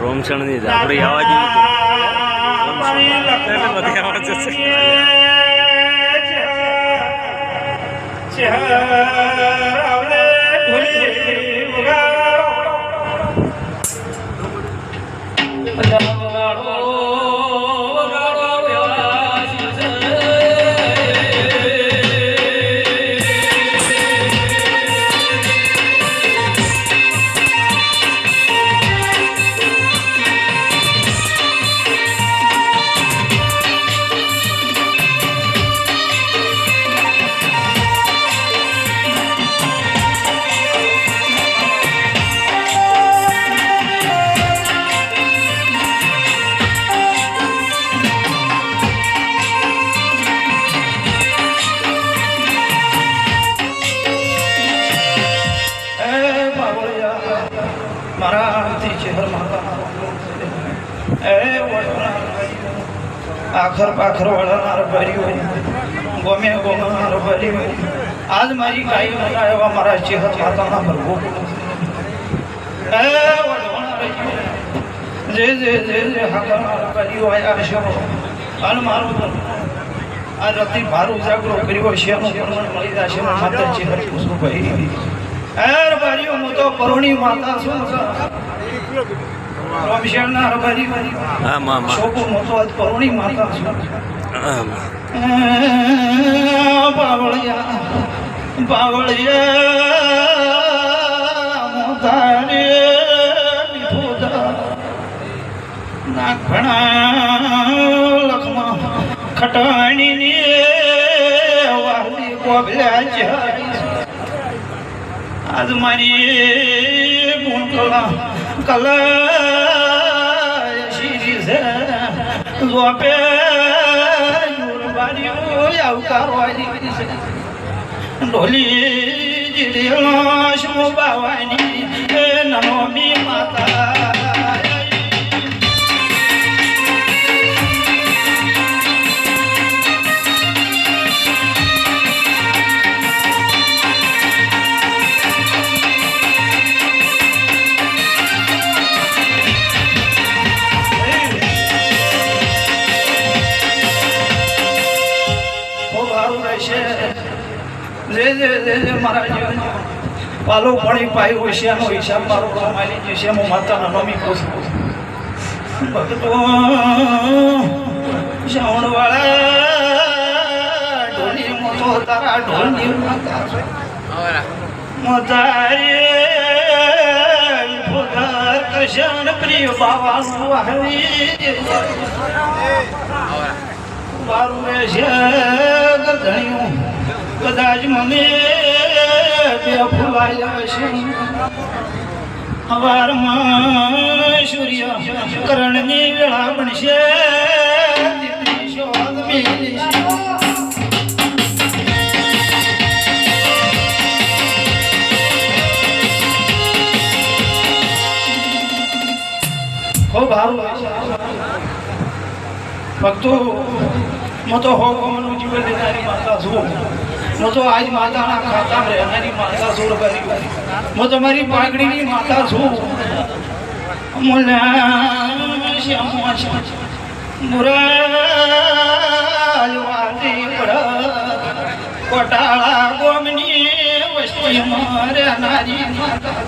રોમસણ ની આપણી આવાજ બધી આવાજ આખર પાખર વળનાર ભર્યું ગમે ગોમનાર ભર્યું આજ મારી ગાય મનાવ્યા મારા ચેહર માતાના ભરવો જે જે જે જે હાકરનાર ભર્યું આયા છે અને મારું આ રતિ ભાર ઉજાગરો કર્યો છે એનું પ્રમાણ મળી જશે માતા ચેહર પૂછું ભાઈ એર ભર્યું હું તો કરુણી માતા છું રોમશેરના રબારી હા મામા શોકુ મોતો આજ કરુણી માતા છું બાવળિયા મોતારે વિઠોદા નાખણા લખમાં ખટાણીની વાહલી કોબલ્યા જાય આજ મારી ગુણકલા કલા શીરી છે જોપે યુરબારી આવકારો આવી છે ઢોલી જીડેલો શમો બાવાની એ નમોમી માતા મારા જીવન પાલો પડી પાયો હોશિયાનો હિસાબ મારો મારી જશે હું માતાના નમી પૂછું ભક્તો શ્રાવણવાળા ઢોલી મોતો તારા ઢોલની માતા મોતારી ભોગર કૃષ્ણ પ્રિય બાવાનું આવી બારું છે ગધણિયું કદાચ મને બે ફૂલાયા છે હવારમાં સૂર્ય કરણની વેળા બનશે ખૂબ સારું ભક્તો હું તો હો ગમનું જીવન લેનારી માતા છું હું તો આજ માતાના ખાતા રહેનારી માતા છું હું તમારી પાઘડીની માતા છું કોટાળા ગોમની વસ્તી રહેનારી માતા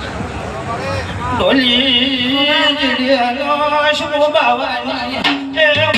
ઢોલી જીડેલો શો બાવાની